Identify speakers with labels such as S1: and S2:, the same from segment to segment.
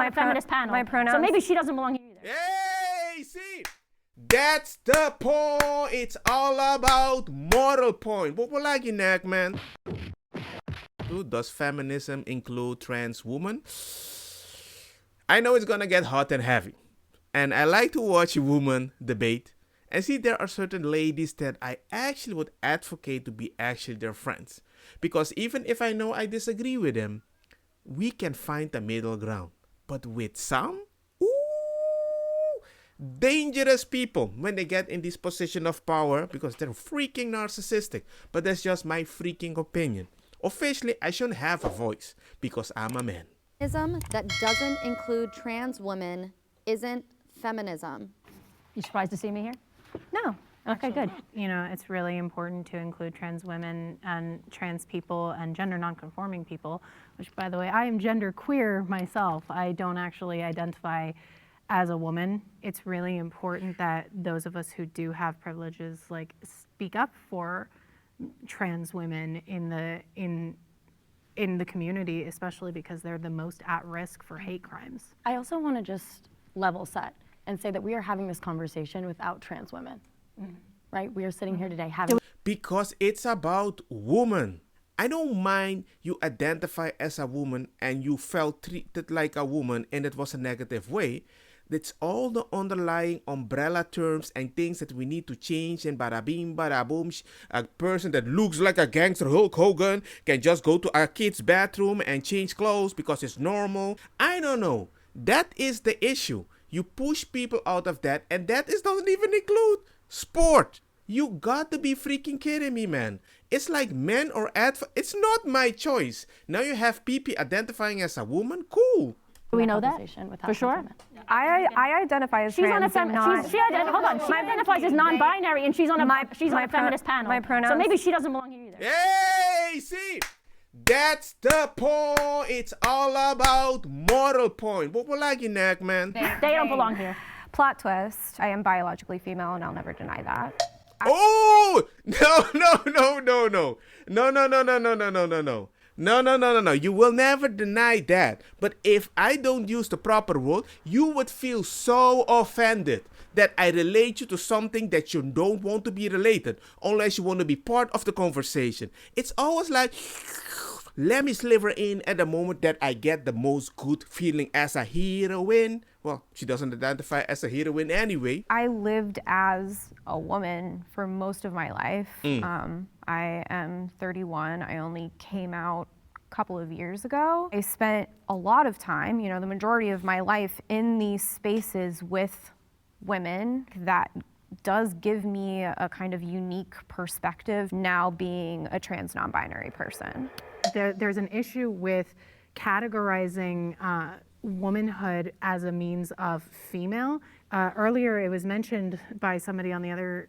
S1: a feminist panel.
S2: My pronouns.
S1: So maybe she doesn't belong here either.
S3: Hey, see? That's the point. It's all about moral point. What will like you, neck, man? Does feminism include trans women? I know it's gonna get hot and heavy. And I like to watch women debate. And see, there are certain ladies that I actually would advocate to be actually their friends. Because even if I know I disagree with them, we can find a middle ground. But with some, dangerous people when they get in this position of power because they're freaking narcissistic. But that's just my freaking opinion. Officially, I shouldn't have a voice because I'm a man.
S4: Feminism that doesn't include trans women isn't feminism.
S1: You surprised to see me here?
S2: No.
S1: Okay, good.
S5: You know, it's really important to include trans women and trans people and gender nonconforming people, which, by the way, I am gender queer myself. I don't actually identify as a woman. It's really important that those of us who do have privileges like speak up for trans women in the community, especially because they're the most at risk for hate crimes.
S2: I also want to just level set and say that we are having this conversation without trans women, right? We are sitting here today having...
S3: Because it's about woman. I don't mind you identify as a woman and you felt treated like a woman and it was a negative way. That's all the underlying umbrella terms and things that we need to change. And bada bing, bada boom. A person that looks like a gangster Hulk Hogan can just go to a kid's bathroom and change clothes because it's normal. I don't know. That is the issue. You push people out of that, and that doesn't even include sport. You got to be freaking kidding me, man. It's like men or it's not my choice. Now you have people identifying as a woman. Cool.
S1: Do we know that? For sure?
S2: I identify as
S1: She's on a
S2: trans.
S1: hold on. She identifies as non-binary and she's on a feminist panel.
S2: My pronouns.
S1: So maybe she doesn't belong here either.
S3: Hey, see? That's the point. It's all about moral point. What will like you, neck, man?
S1: They don't belong here.
S2: Plot twist, I am biologically female and I'll never deny that.
S3: Oh! No. You will never deny that. But if I don't use the proper word, you would feel so offended that I relate you to something that you don't want to be related, unless you want to be part of the conversation. It's always like, let me sliver in at the moment that I get the most good feeling as a heroine. Well, she doesn't identify as a heroine anyway.
S2: I lived as a woman for most of my life. I am 31. I only came out a couple of years ago. I spent a lot of time, the majority of my life in these spaces with women. That does give me a kind of unique perspective now being a trans non-binary person.
S5: There's an issue with categorizing womanhood as a means of female. Earlier, it was mentioned by somebody on the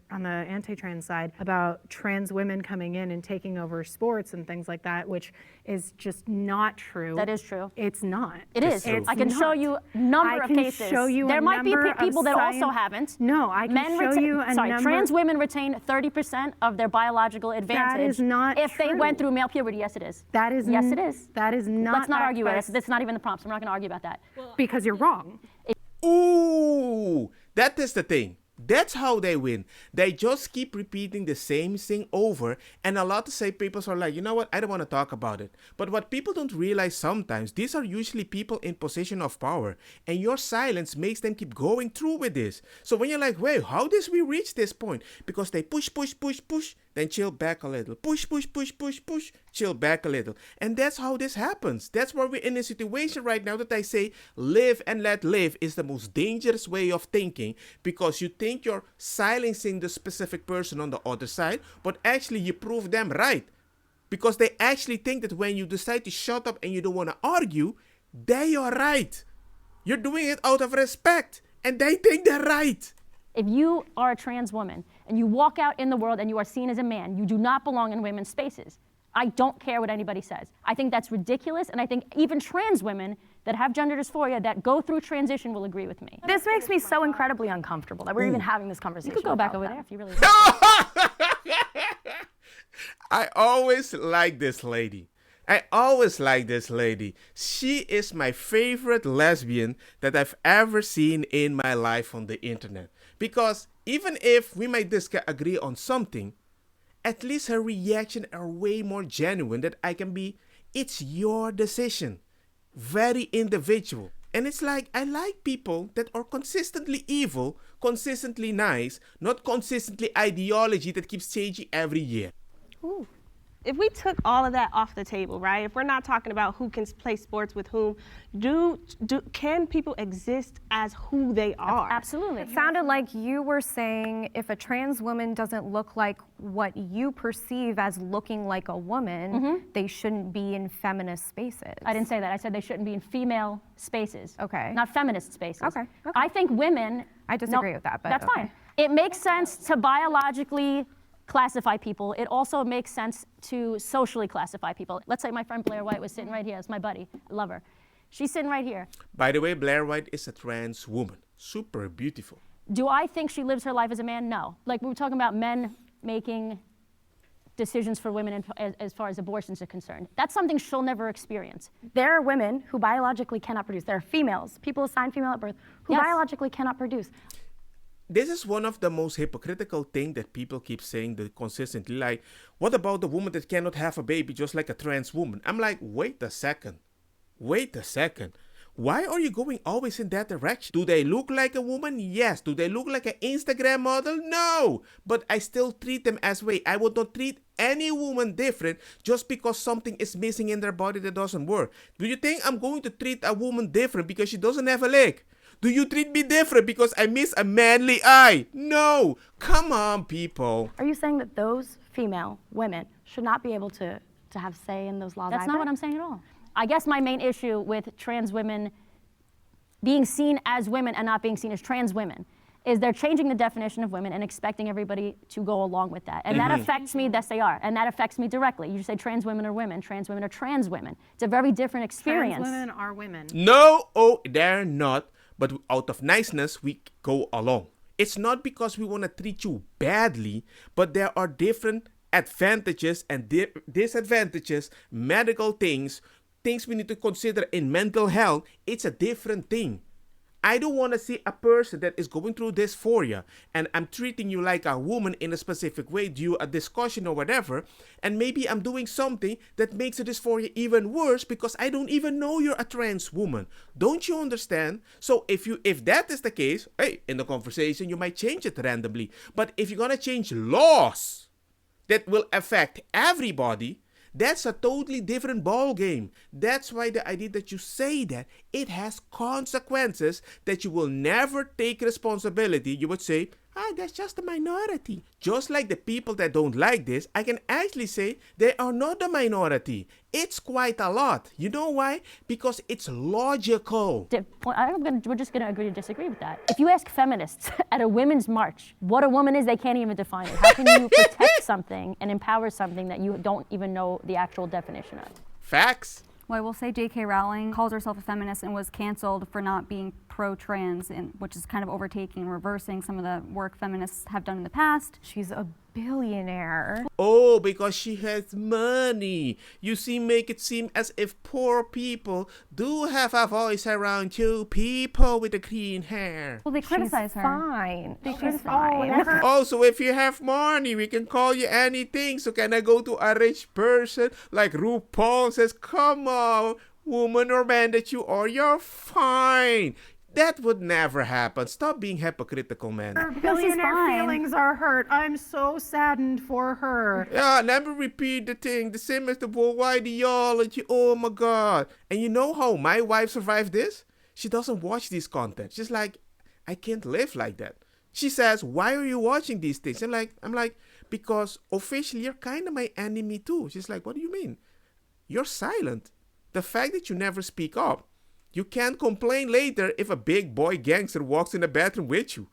S5: anti-trans side about trans women coming in and taking over sports and things like that, which is just not true.
S1: That is true.
S5: It's not.
S1: It is. I can show you a number of cases. There might be people that also haven't.
S5: No, I can show you a number.
S1: Trans women retain 30% of their biological advantage.
S5: That is not
S1: if
S5: true.
S1: they went through male puberty. Yes, it is.
S5: That is.
S1: Yes, it is.
S5: That is not.
S1: Let's not argue it. That's not even the prompts. We're not going to argue about that.
S5: Because you're wrong.
S3: Ooh, that is the thing. That's how they win. They just keep repeating the same thing over, and a lot of say people are like, you know what, I don't want to talk about it. But what people don't realize sometimes, these are usually people in position of power, and your silence makes them keep going through with this. So when you're like, wait, how did we reach this point? Because they push, then chill back a little. Push, chill back a little. And that's how this happens. That's why we're in a situation right now that I say live and let live is the most dangerous way of thinking, because you think you're silencing the specific person on the other side, but actually you prove them right. Because they actually think that when you decide to shut up and you don't want to argue, they are right. You're doing it out of respect, and they think they're right.
S1: If you are a trans woman and you walk out in the world and you are seen as a man, you do not belong in women's spaces. I don't care what anybody says. I think that's ridiculous, and I think even trans women that have gender dysphoria that go through transition will agree with me.
S2: This makes me so incredibly uncomfortable that we're even having this conversation.
S1: You could go back over there if you really want.
S3: I always like this lady. I always like this lady. She is my favorite lesbian that I've ever seen in my life on the internet. Because even if we might disagree on something, at least her reaction are way more genuine that I can be, it's your decision. Very individual. And it's like, I like people that are consistently evil, consistently nice, not consistently ideology that keeps changing every year.
S6: Ooh. If we took all of that off the table, right? If we're not talking about who can play sports with whom, can people exist as who they are?
S1: Absolutely.
S2: It sounded like you were saying if a trans woman doesn't look like what you perceive as looking like a woman, they shouldn't be in feminist spaces.
S1: I didn't say that. I said they shouldn't be in female spaces.
S2: Okay.
S1: Not feminist spaces.
S2: Okay.
S1: I think women.
S2: I disagree with that, but
S1: that's
S2: okay.
S1: fine. It makes sense to biologically classify people. It also makes sense to socially classify people. Let's say my friend Blair White was sitting right here. It's my buddy. I love her. She's sitting right here.
S3: By the way, Blair White is a trans woman. Super beautiful.
S1: Do I think she lives her life as a man? No. Like we were talking about men making decisions for women as far as abortions are concerned. That's something she'll never experience.
S7: There are women who biologically cannot produce. There are females, people assigned female at birth, who
S1: Yes.
S7: biologically cannot produce.
S3: This is one of the most hypocritical thing that people keep saying that consistently. Like, what about the woman that cannot have a baby just like a trans woman? I'm like, wait a second. Wait a second. Why are you going always in that direction? Do they look like a woman? Yes. Do they look like an Instagram model? No. But I still treat them as way. I would not treat any woman different just because something is missing in their body that doesn't work. Do you think I'm going to treat a woman different because she doesn't have a leg? Do you treat me different because I miss a manly eye? No. Come on, people.
S7: Are you saying that those female women should not be able to have say in those laws
S1: That's
S7: either?
S1: not what I'm saying at all. I guess my main issue with trans women being seen as women and not being seen as trans women is they're changing the definition of women and expecting everybody to go along with that. And that affects me, yes they are, and that affects me directly. You say trans women are women are trans women. It's a very different experience.
S5: Trans women are women.
S3: No, oh, they're not. But out of niceness, we go along. It's not because we want to treat you badly, but there are different advantages and disadvantages, medical things we need to consider in mental health. It's a different thing. I don't want to see a person that is going through dysphoria and I'm treating you like a woman in a specific way due a discussion or whatever, and maybe I'm doing something that makes the dysphoria even worse because I don't even know you're a trans woman. Don't you understand? So if that is the case, hey, in the conversation you might change it randomly. But if you're gonna change laws that will affect everybody, that's a totally different ball game. That's why the idea that you say that it has consequences that you will never take responsibility. You would say, that's just a minority. Just like the people that don't like this, I can actually say they are not a minority. It's quite a lot. You know why? Because it's logical.
S1: We're just going to agree to disagree with that. If you ask feminists at a women's march what a woman is, they can't even define it. How can you protect something and empower something that you don't even know the actual definition of?
S3: Facts.
S8: Well, I will say J.K. Rowling calls herself a feminist and was canceled for not being pro-trans, which is kind of overtaking and reversing some of the work feminists have done in the past.
S2: She's a billionaire.
S3: Oh, because she has money. You see, make it seem as if poor people do have a voice around you. People with the green hair.
S8: Well, they criticize her.
S2: Fine.
S8: She's fine.
S3: Also, if you have money, we can call you anything. So can I go to a rich person like RuPaul says, come on, woman or man that you are, you're fine. That would never happen. Stop being hypocritical, man.
S5: Her billionaire feelings are hurt. I'm so saddened for her.
S3: Yeah, let me repeat the thing. The same as the whole ideology. Oh my God. And you know how my wife survived this? She doesn't watch these content. She's like, I can't live like that. She says, why are you watching these things? I'm like, because officially you're kind of my enemy too. She's like, what do you mean? You're silent. The fact that you never speak up. You can't complain later if a big boy gangster walks in the bathroom with you.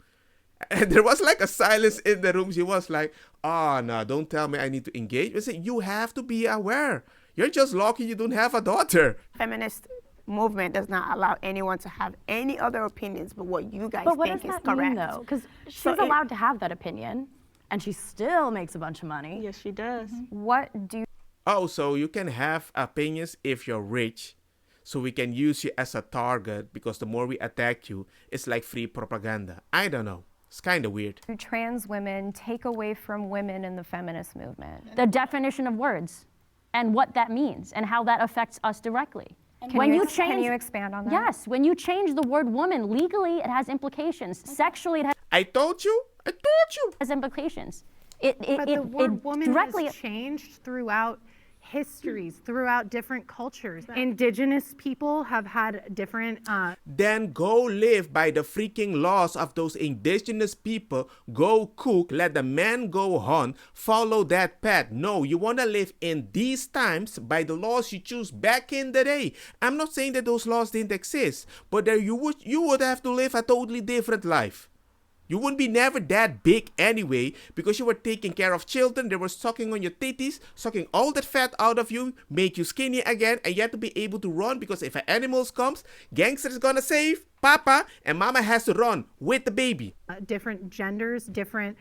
S3: And there was like a silence in the room. She was like, no, don't tell me I need to engage. I said, you have to be aware. You're just lucky you don't have a daughter.
S9: Feminist movement does not allow anyone to have any other opinions but what you guys think is correct.
S7: But what does that mean, though? Because she's allowed to have that opinion, and she still makes a bunch of money.
S6: Yes, she does.
S2: What do
S3: Oh, so you can have opinions if you're rich, so we can use you as a target because the more we attack you, it's like free propaganda. I don't know. It's kind of weird.
S2: Do trans women take away from women in the feminist movement?
S1: The definition of words and what that means and how that affects us directly.
S2: Can you expand on that?
S1: Yes, when you change the word woman, legally it has implications. Sexually it
S3: I told you.
S1: has implications.
S5: But the word woman
S1: directly
S5: has changed throughout histories, throughout different cultures. Indigenous people have had different
S3: Then go live by the freaking laws of those indigenous people. Go cook, let the man go hunt, follow that path. No, you want to live in these times by the laws you choose back in the day. I'm not saying that those laws didn't exist, but there you would have to live a totally different life. You wouldn't be never that big anyway because you were taking care of children. They were sucking on your titties, sucking all that fat out of you, make you skinny again, and you have to be able to run because if an animal comes, gangster is gonna save Papa and Mama has to run with the baby.
S5: different genders, different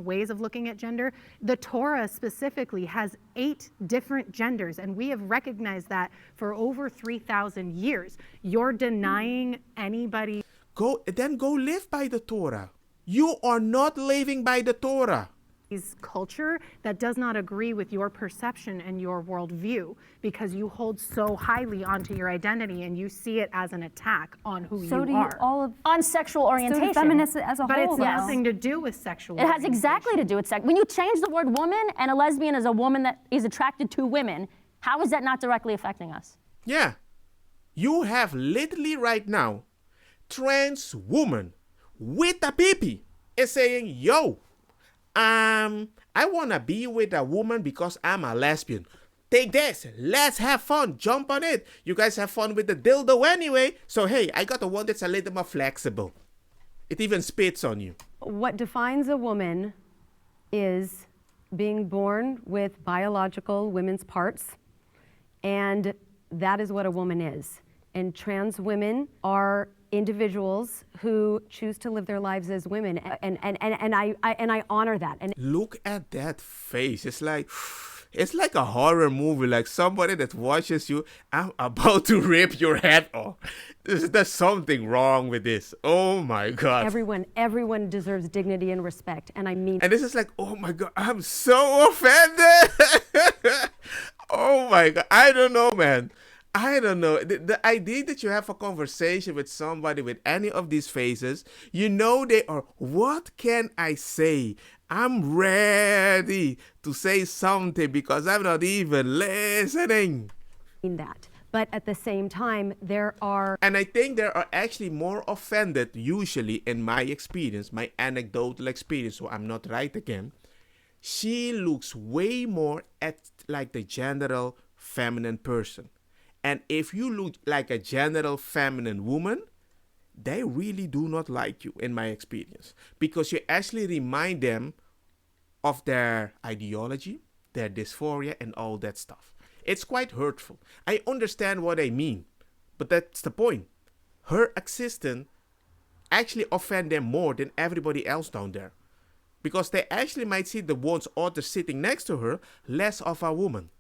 S5: ways of looking at gender. The Torah specifically has 8 different genders, and we have recognized that for over 3,000 years. You're denying anybody.
S3: Go live by the Torah. You are not living by the Torah.
S5: Culture that does not agree with your perception and your worldview because you hold so highly onto your identity and you see it as an attack on who
S8: So
S5: you
S8: do
S5: are.
S8: all of
S1: on sexual orientation.
S8: feminists as a
S5: But
S8: whole.
S5: it's
S8: though.
S5: nothing to do with sexual
S1: It has exactly to do with sex. When you change the word woman and a lesbian is a woman that is attracted to women, how is that not directly affecting us?
S3: Yeah. You have literally right now trans woman with a baby is saying, yo, I want to be with a woman because I'm a lesbian. Take this. Let's have fun. Jump on it. You guys have fun with the dildo anyway. So, hey, I got the one that's a little more flexible. It even spits on you.
S10: What defines a woman is being born with biological women's parts, and that is what a woman is. And trans women are individuals who choose to live their lives as women, and I honor that. And
S3: look at that face. It's like a horror movie, like somebody that watches you. I'm about to rip your head off. There's something wrong with this. Oh my God.
S10: everyone deserves dignity and respect, and I mean.
S3: And this is like, oh my God, I'm so offended. Oh my God, I don't know, man. I don't know. The idea that you have a conversation with somebody with any of these faces, you know they are, what can I say? I'm ready to say something because I'm not even listening.
S10: That. But at the same time, there are...
S3: And I think there are actually more offended, usually in my experience, my anecdotal experience, so I'm not right again. She looks way more at like the general feminine person. And if you look like a general feminine woman, they really do not like you, in my experience. Because you actually remind them of their ideology, their dysphoria, and all that stuff. It's quite hurtful. I understand what I mean, but that's the point. Her existence actually offend them more than everybody else down there. Because they actually might see the ones others sitting next to her less of a woman.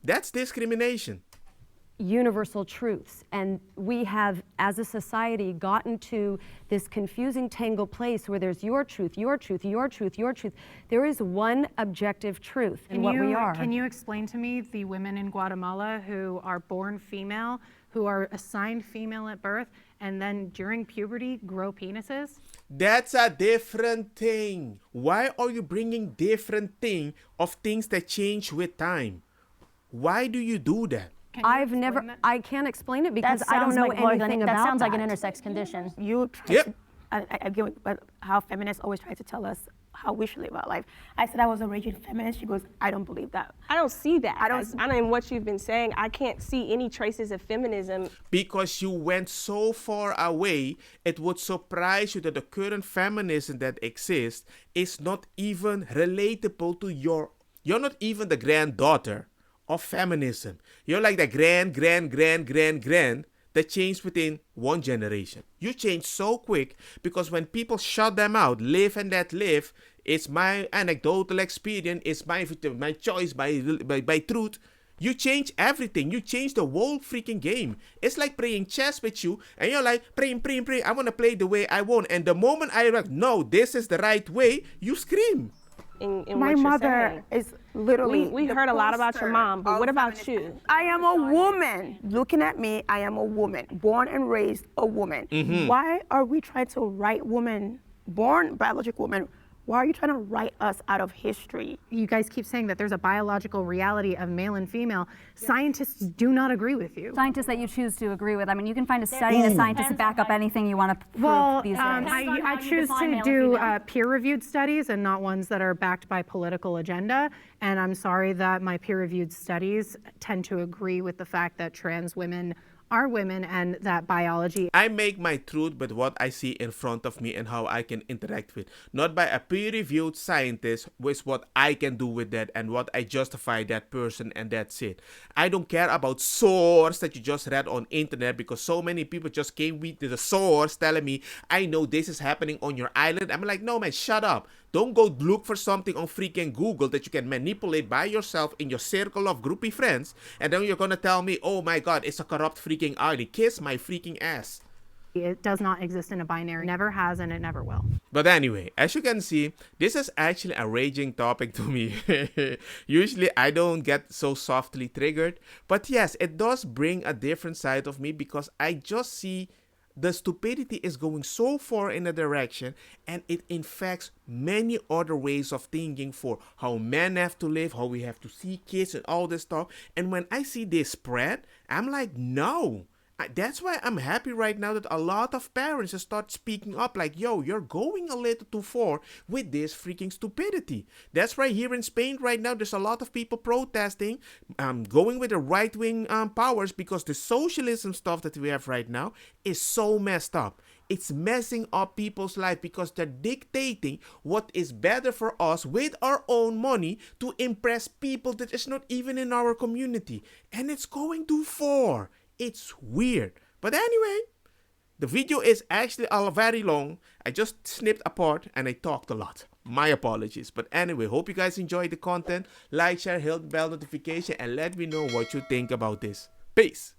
S3: That's discrimination.
S10: Universal truths, and we have as a society gotten to this confusing tangled place where there's your truth, your truth, your truth, your truth. There is one objective truth in what we are.
S5: Can you explain to me the women in Guatemala who are born female, who are assigned female at birth, and then during puberty grow penises?
S3: That's a different thing. Why are you bringing different thing of things that change with time? Why do you do that?
S10: I can't explain it because I don't know anything about
S1: that. Sounds like an
S10: that.
S1: intersex condition.
S9: You try to, I get how feminists always try to tell us how we should live our life. I said I was a raging feminist. She goes, I don't believe that.
S6: I don't see that. I don't. In what you've been saying, I can't see any traces of feminism.
S3: Because you went so far away, it would surprise you that the current feminism that exists is not even relatable to you're not even the granddaughter of feminism. You're like the grand that changed within one generation. You change so quick because when people shut them out, live and let live, it's my anecdotal experience, it's my choice, by truth. You change everything. You change the whole freaking game. It's like playing chess with you, and you're like, pray. I want to play the way I want. And the moment I like, no, this is the right way, you scream.
S6: In
S9: My
S6: what you're
S9: mother
S6: saying.
S9: is literally.
S6: We
S9: the
S6: heard a lot about your
S9: poster
S6: mom, but
S9: of
S6: what about
S9: feminist-
S6: you?
S9: I am a woman. Looking at me, I am a woman, born and raised a woman. Why are we trying to write women, born biological women? Why are you trying to write us out of history?
S5: You guys keep saying that there's a biological reality of male and female. Scientists do not agree with you.
S8: Scientists that you choose to agree with. I mean, you can find a study and a scientist to back up anything you want to prove
S5: Well,
S8: these days.
S5: I choose to do peer-reviewed studies and not ones that are backed by political agenda. And I'm sorry that my peer-reviewed studies tend to agree with the fact that trans women are women and that biology.
S3: I make my truth with what I see in front of me and how I can interact with, not by a peer-reviewed scientist with what I can do with that and what I justify that person, and that's it. I don't care about source that you just read on internet, because so many people just came with the source telling me, I know this is happening on your island. I'm like, no man, shut up. Don't go look for something on freaking Google that you can manipulate by yourself in your circle of groupie friends, and then you're gonna tell me, oh my god, it's a corrupt freaking island. Kiss my freaking ass.
S5: It does not exist in a binary, never has, and it never will.
S3: But anyway, as you can see, this is actually a raging topic to me. Usually I don't get so softly triggered, but yes, it does bring a different side of me, because I just see the stupidity is going so far in a direction, and it infects many other ways of thinking for how men have to live, how we have to see kids and all this stuff. And when I see this spread, I'm like, no. That's why I'm happy right now that a lot of parents start speaking up like, yo, you're going a little too far with this freaking stupidity. That's why here in Spain right now, there's a lot of people protesting, going with the right-wing powers, because the socialism stuff that we have right now is so messed up. It's messing up people's life, because they're dictating what is better for us with our own money to impress people that is not even in our community. And it's going too far. It's weird. But anyway, the video is actually very long. I just snipped apart and I talked a lot. My apologies. But anyway, hope you guys enjoyed the content. Like, share, hit the bell notification, and let me know what you think about this. Peace.